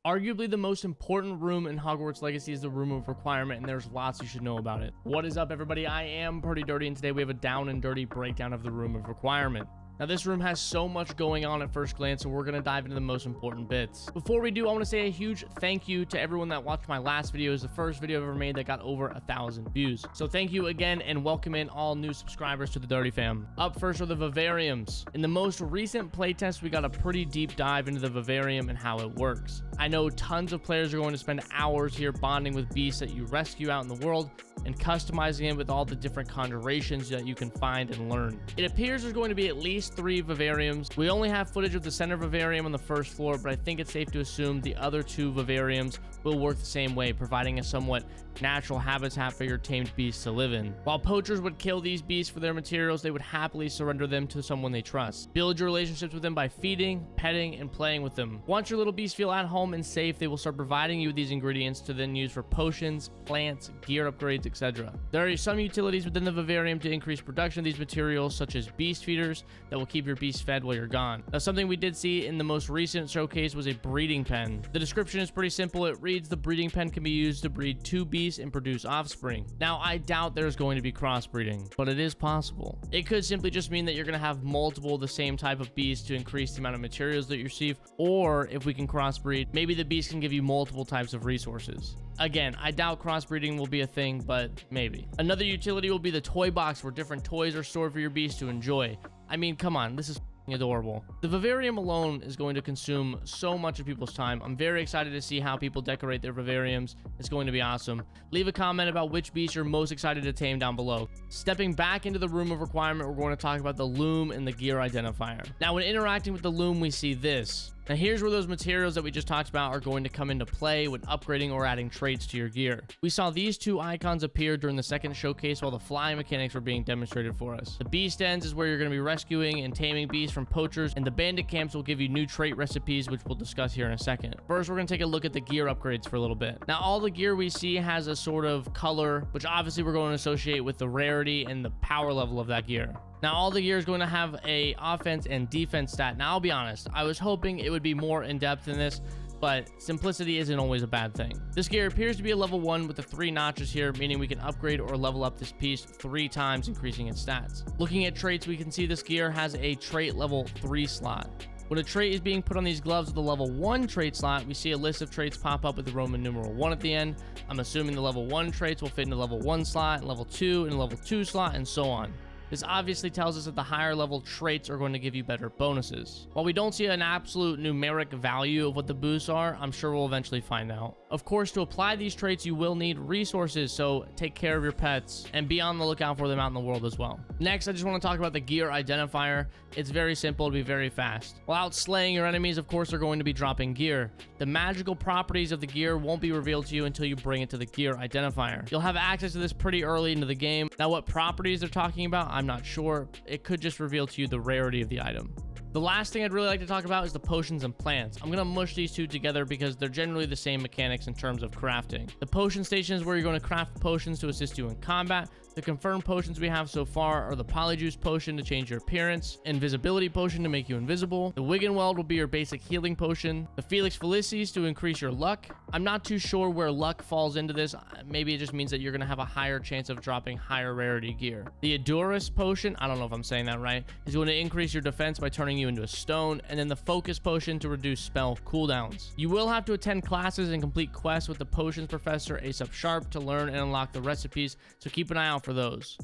Arguably the most important room in Hogwarts Legacy is the Room of Requirement, and there's lots you should know about it. What is up, everybody? I am Pretty Dirty, and today we have a down and dirty breakdown of the Room of Requirement. Now, this room has so much going on at first glance, so we're going to dive into the most important bits. Before we do, I want to say a huge thank you to everyone that watched my last video. It was the first video I've ever made that got over 1,000 views. So thank you again, and welcome in all new subscribers to the Dirty Fam. Up first are the Vivariums. In the most recent playtest, we got a pretty deep dive into the Vivarium and how it works. I know tons of players are going to spend hours here bonding with beasts that you rescue out in the world and customizing it with all the different conjurations that you can find and learn. It appears there's going to be at least 3 Vivariums. We only have footage of the center Vivarium on the first floor, but I think it's safe to assume the other 2 Vivariums will work the same way, providing a somewhat natural habitat for your tamed beasts to live in. While poachers would kill these beasts for their materials, they would happily surrender them to someone they trust. Build your relationships with them by feeding, petting, and playing with them. Once your little beasts feel at home and safe, they will start providing you with these ingredients to then use for potions, plants, gear upgrades, etc. There are some utilities within the Vivarium to increase production of these materials, such as beast feeders that will keep your beasts fed while you're gone. Now, something we did see in the most recent showcase was a breeding pen. The description is pretty simple. It reads, the breeding pen can be used to breed 2 beasts and produce offspring. Now, I doubt there's going to be crossbreeding, but it is possible. It could simply just mean that you're going to have multiple of the same type of beasts to increase the amount of materials that you receive, or if we can crossbreed, maybe the beast can give you multiple types of resources. Again, I doubt crossbreeding will be a thing, but maybe. Another utility will be the toy box, where different toys are stored for your beast to enjoy. I mean, come on, this is adorable. The Vivarium alone is going to consume so much of people's time. I'm very excited to see how people decorate their Vivariums. It's going to be awesome. Leave a comment about which beast you're most excited to tame down below. Stepping back into the Room of Requirement, we're going to talk about the loom and the gear identifier. Now, when interacting with the loom, we see this. Now, here's where those materials that we just talked about are going to come into play when upgrading or adding traits to your gear. We saw these 2 icons appear during the second showcase while the flying mechanics were being demonstrated for us. The beast ends is where you're going to be rescuing and taming beasts from poachers, and the bandit camps will give you new trait recipes, which we'll discuss here in a second. First, we're going to take a look at the gear upgrades for a little bit. Now, all the gear we see has a sort of color, which obviously we're going to associate with the rarity and the power level of that gear. Now, all the gear is going to have a offense and defense stat. Now, I'll be honest, I was hoping it would be more in-depth than this, but simplicity isn't always a bad thing. This gear appears to be a level 1 with the 3 notches here, meaning we can upgrade or level up this piece 3 times, increasing its stats. Looking at traits, we can see this gear has a trait level 3 slot. When a trait is being put on these gloves with a level 1 trait slot, we see a list of traits pop up with the Roman numeral 1 at the end. I'm assuming the level 1 traits will fit into level 1 slot, and level 2 in level 2 slot, and so on. This obviously tells us that the higher level traits are going to give you better bonuses. While we don't see an absolute numeric value of what the boosts are, I'm sure we'll eventually find out. Of course, to apply these traits, you will need resources, so take care of your pets and be on the lookout for them out in the world as well. Next, I just want to talk about the gear identifier. It's very simple to be very fast. While out slaying your enemies, of course, they're going to be dropping gear. The magical properties of the gear won't be revealed to you until you bring it to the gear identifier. You'll have access to this pretty early into the game. Now, what properties they're talking about, I'm not sure. It could just reveal to you the rarity of the item. The last thing I'd really like to talk about is the potions and plants. I'm going to mush these 2 together because they're generally the same mechanics in terms of crafting. The potion station is where you're going to craft potions to assist you in combat. The confirmed potions we have so far are the Polyjuice potion to change your appearance, Invisibility potion to make you invisible, the Wiggenweld will be your basic healing potion, the Felix Felicis to increase your luck. I'm not too sure where luck falls into this. Maybe it just means that you're going to have a higher chance of dropping higher rarity gear. The Edurus potion, I don't know if I'm saying that right, is going to increase your defense by turning you into a stone, and then the Focus potion to reduce spell cooldowns. You will have to attend classes and complete quests with the Potions Professor Aesop Sharp to learn and unlock the recipes, so keep an eye out for those.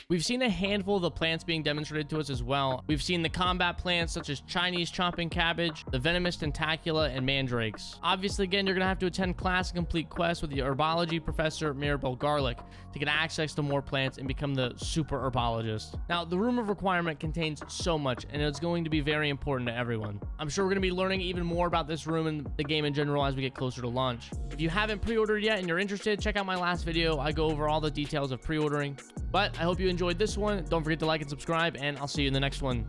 We've seen a handful of the plants being demonstrated to us as well. We've seen the combat plants such as Chinese chopping cabbage, the venomous tentacula, and mandrakes. Obviously, again, you're going to have to attend class and complete quests with the herbology professor Mirabelle Garlic to get access to more plants and become the super herbologist. Now, the Room of Requirement contains so much, and it's going to be very important to everyone. I'm sure we're going to be learning even more about this room and the game in general as we get closer to launch. If you haven't pre-ordered yet and you're interested, check out my last video. I go over all the details of pre-ordering. But I hope you enjoyed this one. Don't forget to like and subscribe, and I'll see you in the next one.